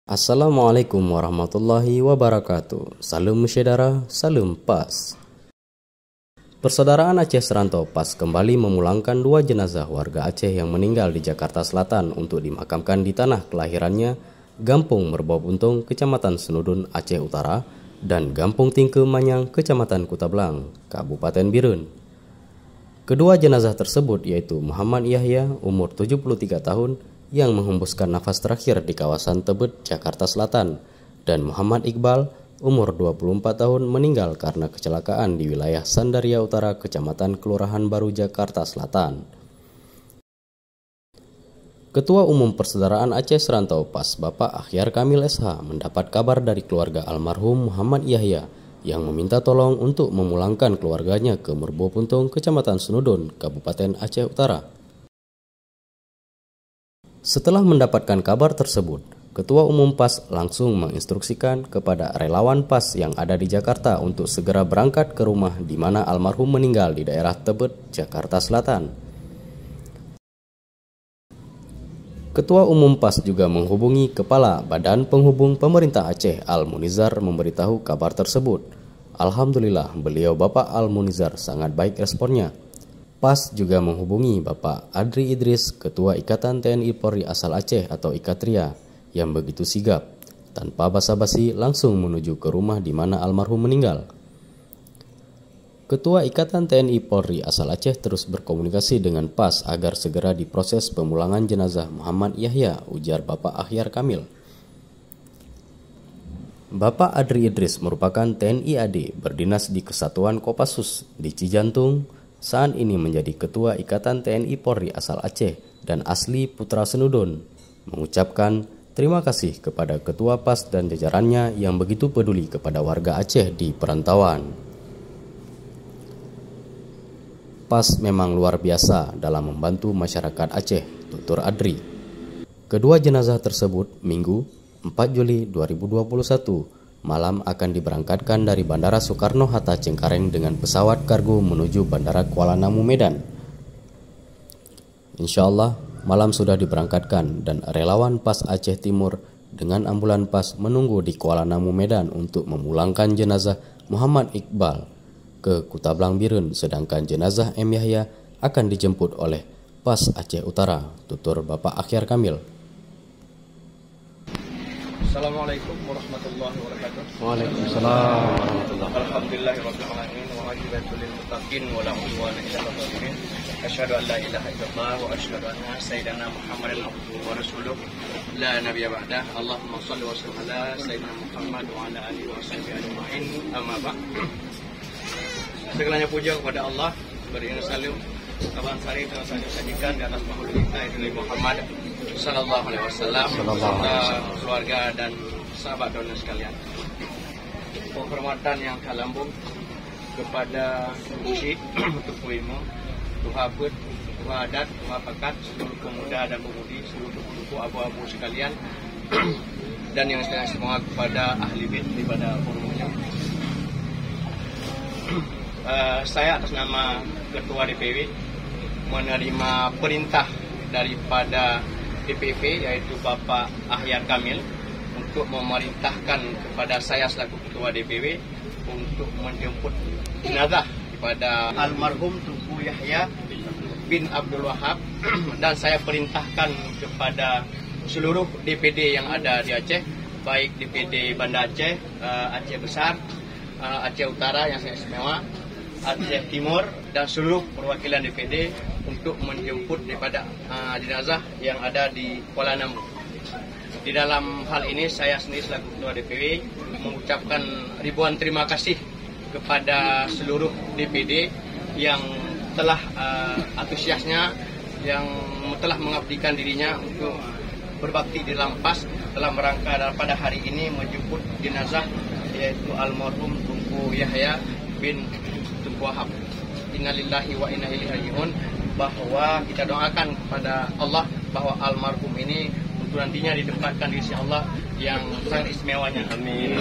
Assalamualaikum warahmatullahi wabarakatuh. Salam saudara, salam PAS. Persaudaraan Aceh Serantau PAS kembali memulangkan 2 jenazah warga Aceh yang meninggal di Jakarta Selatan untuk dimakamkan di tanah kelahirannya, Gampung Merbau Buntung, Kecamatan Senudun, Aceh Utara, dan Gampung Tingke Manyang, Kecamatan Kutablang, Kabupaten Birun. Kedua jenazah tersebut yaitu Muhammad Yahya, umur 73 tahun, yang menghembuskan nafas terakhir di kawasan Tebet, Jakarta Selatan, dan Muhammad Iqbal, umur 24 tahun, meninggal karena kecelakaan di wilayah Sandaria Utara, Kecamatan Kelurahan Baru, Jakarta Selatan. Ketua Umum Persaudaraan Aceh Serantau PAS, Bapak Akhyar Kamil SH, mendapat kabar dari keluarga almarhum Muhammad Yahya yang meminta tolong untuk memulangkan keluarganya ke Merbau Buntung, Kecamatan Senudun, Kabupaten Aceh Utara. Setelah mendapatkan kabar tersebut, Ketua Umum PAS langsung menginstruksikan kepada relawan PAS yang ada di Jakarta untuk segera berangkat ke rumah di mana almarhum meninggal di daerah Tebet, Jakarta Selatan. Ketua Umum PAS juga menghubungi Kepala Badan Penghubung Pemerintah Aceh Al-Munizar memberitahu kabar tersebut. Alhamdulillah, beliau Bapak Al-Munizar sangat baik responnya. PAS juga menghubungi Bapak Adri Idris, Ketua Ikatan TNI Polri Asal Aceh atau Ikatria, yang begitu sigap, tanpa basa-basi langsung menuju ke rumah di mana almarhum meninggal. Ketua Ikatan TNI Polri Asal Aceh terus berkomunikasi dengan PAS agar segera diproses pemulangan jenazah Muhammad Yahya, ujar Bapak Akhyar Kamil. Bapak Adri Idris merupakan TNI AD berdinas di Kesatuan Kopassus di Cijantung. Saat ini menjadi Ketua Ikatan TNI Polri Asal Aceh dan asli Putra Senudun, mengucapkan terima kasih kepada Ketua PAS dan jajarannya yang begitu peduli kepada warga Aceh di perantauan. PAS memang luar biasa dalam membantu masyarakat Aceh, tutur Adri. Kedua jenazah tersebut Minggu 4 Juli 2021 malam akan diberangkatkan dari Bandara Soekarno-Hatta Cengkareng dengan pesawat kargo menuju Bandara Kuala Namu Medan. Insya Allah malam sudah diberangkatkan dan relawan PAS Aceh Timur dengan ambulan PAS menunggu di Kuala Namu Medan untuk memulangkan jenazah Muhammad Iqbal ke Kutablang Birun, sedangkan jenazah M. Yahya akan dijemput oleh PAS Aceh Utara, tutur Bapak Akhyar Kamil. Assalamualaikum warahmatullahi wabarakatuh. Waalaikumsalam warahmatullahi wabarakatuh. Alhamdulillahirabbil alamin wa aqibatu lil muttaqin wa la udwana illa 'alal zalimin. Asyhadu an la ilaha illallah wa asyhadu anna sayyidana Muhammadan abduhu wa rasuluh la nabiyya ba'dah. Allahumma shalli wa sallim ala sayyidina Muhammad wa ala alihi wa sahbihi ajma'in. Amma ba'd. Segalanya puja kepada Allah, beriring salam kabar sari dan sajikan di atas makhluk kita yaitu Nabi Muhammad sallallahu alaihi wasallam, serta keluarga dan sahabat dan sekalian. Penghormatan yang kalambung kepada Musi, Tuku Imo, Tuha Put, Tuha Adat, Tuha Pakat, seluruh pemuda dan pemudi, seluruh tuku abu-abu sekalian, dan yang saya semua kepada ahli bid daripada forumnya. Saya atas nama Ketua DPW menerima perintah daripada DPP yaitu Bapak Akhyar Kamil untuk memerintahkan kepada saya selaku Ketua DPW untuk menjemput jenazah kepada almarhum Tunku Yahya bin Abdul Wahab dan saya perintahkan kepada seluruh DPD yang ada di Aceh, baik DPD Banda Aceh, Aceh Besar, Aceh Utara yang saya istimewa, Aceh Timur dan seluruh perwakilan DPD untuk menjemput daripada jenazah yang ada di Kuala Namu. Di dalam hal ini saya sendiri selaku Ketua DPW mengucapkan ribuan terima kasih kepada seluruh DPD yang telah antusiasnya, yang telah mengabdikan dirinya untuk berbakti di dalam PAS dalam rangka pada hari ini menjemput jenazah yaitu almarhum Tunku Yahya bin Tunku Wahab. Innalillahi wa inna ilaihi raji'un. Bahwa kita doakan kepada Allah bahwa almarhum ini untuk nantinya ditempatkan di sisi Allah yang sangat istimewanya. Amin.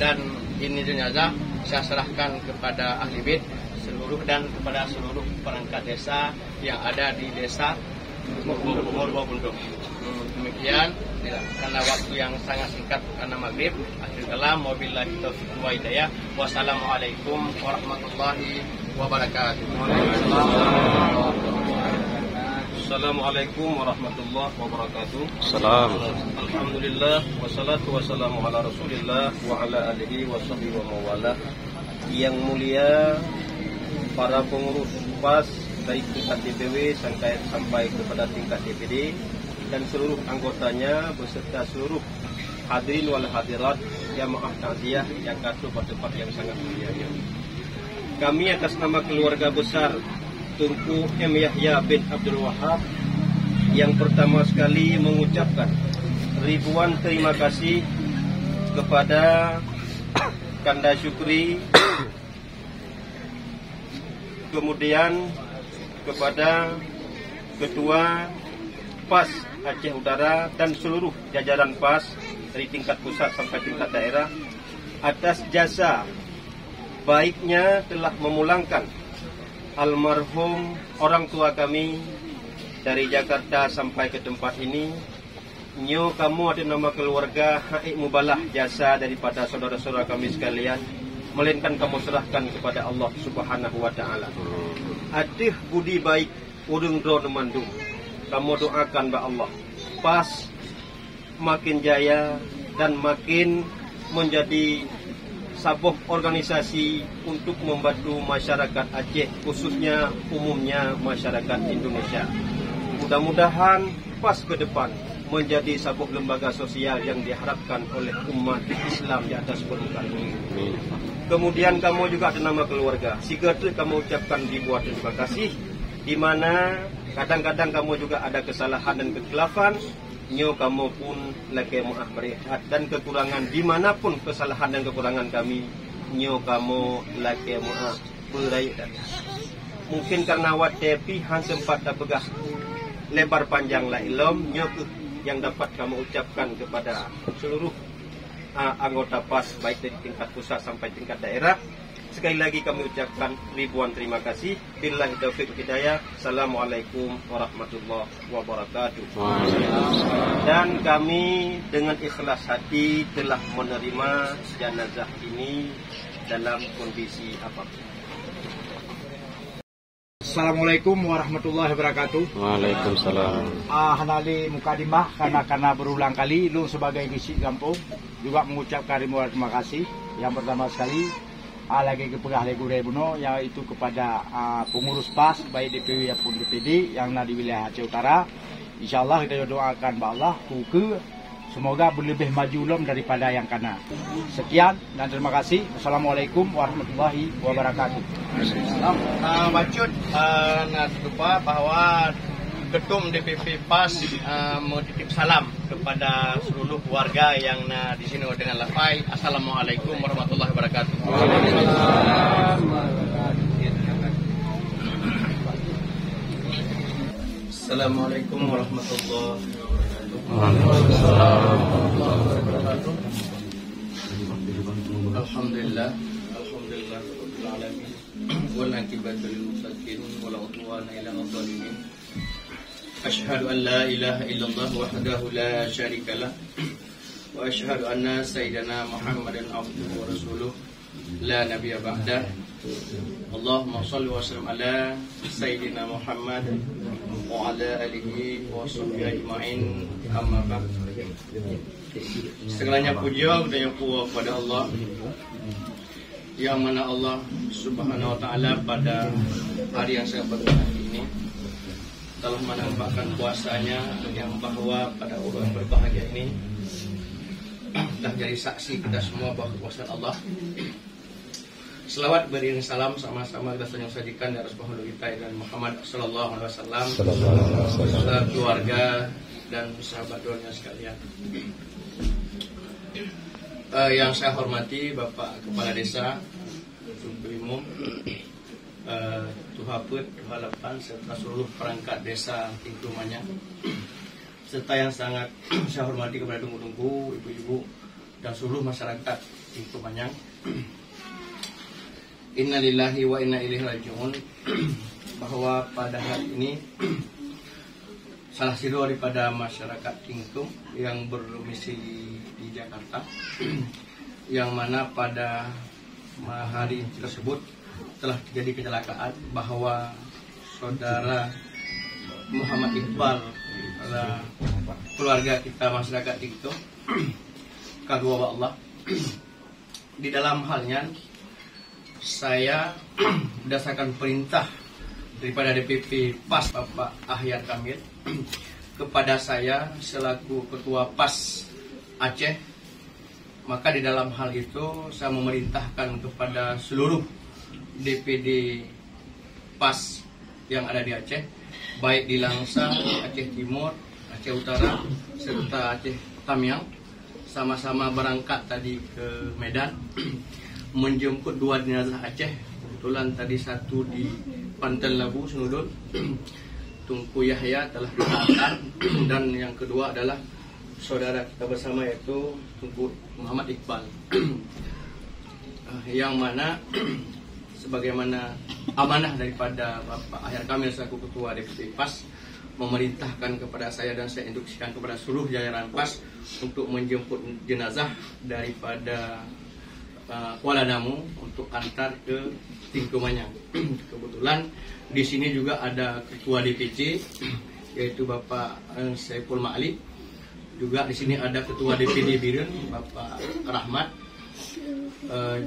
Dan ini jenazah saya serahkan kepada ahli bait seluruh dan kepada seluruh perangkat desa yang ada di desa Merbau Buntung. Demikian karena waktu yang sangat singkat karena maghrib. Akhir kalam, wabillahi taufiq wa hidayah. Wassalamualaikum warahmatullahi wabarakatuh. Assalamualaikum warahmatullahi wabarakatuh. Salam. Alhamdulillah, wassalatu wassalamu ala rasulillah wa ala alihi wa sahbihi wa mawala. Yang mulia para pengurus PAS dari tingkat DPW sampai kepada tingkat DPD dan seluruh anggotanya beserta seluruh hadirin wal hadirat jamaah takziah yang jatuh pada tempat yang sangat mulia ini. Kami atas nama keluarga besar Tunku M. Yahya bin Abdul Wahab yang pertama sekali mengucapkan ribuan terima kasih kepada Kanda Syukri, kemudian kepada Ketua PAS Aceh Utara dan seluruh jajaran PAS dari tingkat pusat sampai tingkat daerah atas jasa baiknya telah memulangkan almarhum orang tua kami dari Jakarta sampai ke tempat ini. Nyo kamu ada nama keluarga haik mubalah jasa daripada saudara-saudara kami sekalian, melainkan kamu serahkan kepada Allah Subhanahu wa taala. Adih budi baik urung dro mandung. Kamu doakan ba Allah PAS makin jaya dan makin menjadi sebuah organisasi untuk membantu masyarakat Aceh, khususnya umumnya masyarakat Indonesia. Mudah-mudahan PAS ke depan menjadi sebuah lembaga sosial yang diharapkan oleh umat Islam di atas permukaan bumi. Kemudian kamu juga ada nama keluarga. Sigatri kamu ucapkan ribuan terima kasih, di mana kadang-kadang kamu juga ada kesalahan dan kekhilafan. Nyo kamu pun laki maaf berehat dan kekurangan dimanapun kesalahan dan kekurangan kami. Nyo kamu laki maaf berehat. Mungkin karena awak tepi han sempat tak pegah lebar panjang la ilom. Nyo yang dapat kamu ucapkan kepada seluruh anggota PAS baik dari tingkat pusat sampai tingkat daerah. Sekali lagi kami ucapkan ribuan terima kasih. Billahi taufiq hidayah. Assalamualaikum warahmatullahi wabarakatuh. Dan kami dengan ikhlas hati telah menerima jenazah ini dalam kondisi apapun. Assalamualaikum warahmatullahi wabarakatuh. Waalaikumsalam. Hanali mukadimah karena berulang kali lu sebagai gisi kampung juga mengucapkan ribuan terima kasih. Yang pertama sekali lagi kepada ahli gurih buno, yaitu kepada pengurus PAS baik DPW maupun DPD yang ada di wilayah Aceh Utara. InsyaAllah kita doakan ba Allah semoga lebih maju ulum daripada yang kana. Sekian dan terima kasih. Assalamualaikum warahmatullahi wabarakatuh. Maksud nak lupa bahwa Ketum DPP PAS mau titip salam kepada seluruh warga yang di sini dengan lafai. Assalamualaikum warahmatullahi wabarakatuh. Assalamualaikum warahmatullahi wabarakatuh. Alhamdulillah, alhamdulillah rabbil alamin. Wal akibatu lil muttaqin wala udwana illa 'alal zalimin. Asyhadu an la ilaha illallah wahdahu la syarika lah wa asyhadu anna sayyidana Muhammadan abduhu wa rasuluh la nabiyya ba'dah. Allahumma shalli wa sallim ala sayyidina Muhammad wa ala alihi wa sahbihi ajma'in. Amma ba'd. Segalanya puja dan puja kepada Allah, yang mana Allah Subhanahu wa taala pada hari yang sangat berbahagia ini telah menampakkan kuasanya, yang bahwa pada orang berbahagia ini telah jadi saksi kita semua bahwa kekuasaan Allah. Selawat beriring salam sama-sama kita sajikan dari Rasulullah kita dan Muhammad sallallahu alaihi wasallam, keluarga dan sahabat doanya sekalian. Yang saya hormati Bapak Kepala Desa, Tunku Imum, Tuhaput, Tuhalapan, serta seluruh perangkat desa Tingku Manyang, serta yang sangat saya hormati kepada tunggu-tunggu, ibu-ibu, dan seluruh masyarakat Tingku Manyang. Innalillahi wa inna ilaihi raji'un. Bahwa pada hari ini salah satu daripada masyarakat Tingkum yang berdomisili di Jakarta, yang mana pada hari tersebut telah terjadi kecelakaan bahwa saudara Muhammad Iqbal, keluarga kita masyarakat Tingkum, kagum Allah. Di dalam halnya saya berdasarkan perintah daripada DPP PAS Bapak Ahyar Kamil kepada saya selaku Ketua PAS Aceh, maka di dalam hal itu saya memerintahkan kepada seluruh DPD PAS yang ada di Aceh, baik di Langsa, Aceh Timur, Aceh Utara, serta Aceh Tamiang, sama-sama berangkat tadi ke Medan menjemput 2 jenazah Aceh. Kebetulan tadi satu di Pantai Labu Senudun, Tunku Yahya telah dihantar, dan yang kedua adalah saudara kita bersama yaitu Tunku Muhammad Iqbal. Yang mana sebagaimana amanah daripada Bapak Ahyar Kamil selaku Ketua DPP PAS memerintahkan kepada saya dan saya instruksikan kepada seluruh jajaran PAS untuk menjemput jenazah daripada Kuala Namu untuk antar ke Tingkumanyang. Kebetulan di sini juga ada Ketua DPC yaitu Bapak Saiful Ma'ali. Juga di sini ada Ketua DPD Birun Bapak Rahmat.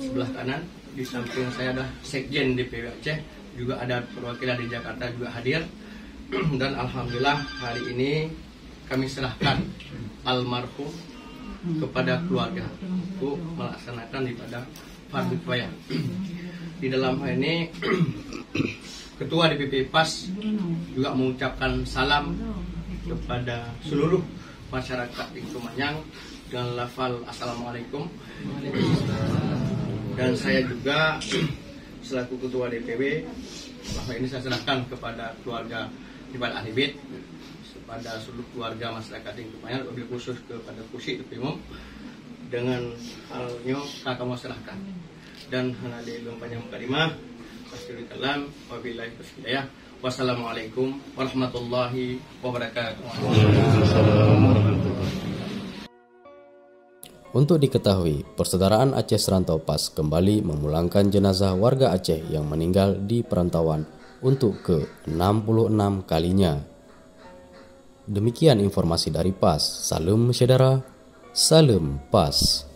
Sebelah kanan di samping saya ada Sekjen DPW Aceh, juga ada perwakilan di Jakarta juga hadir. Dan alhamdulillah hari ini kami serahkan almarhum kepada keluarga untuk melaksanakan ibadah fardu kifayah. Di dalam hal ini Ketua DPP PAS juga mengucapkan salam kepada seluruh masyarakat Tingkumanyang dengan lafal Assalamualaikum. Dan saya juga selaku Ketua DPW bahwa ini saya serahkan kepada keluarga Ibadah Ahli Bait, kepada seluruh keluarga masyarakat Tingkumanyang, lebih khusus kepada Kusi Umum, dengan halnya kakak masyarakat. Dan hadirin panjang mukadimah, Akhirul kalam, wabillahi taufiq. Wassalamualaikum warahmatullahi wabarakatuh. Untuk diketahui, Persaudaraan Aceh Serantau PAS kembali memulangkan jenazah warga Aceh yang meninggal di perantauan untuk ke-66 kalinya. Demikian informasi dari PAS. Salam saudara, salam PAS.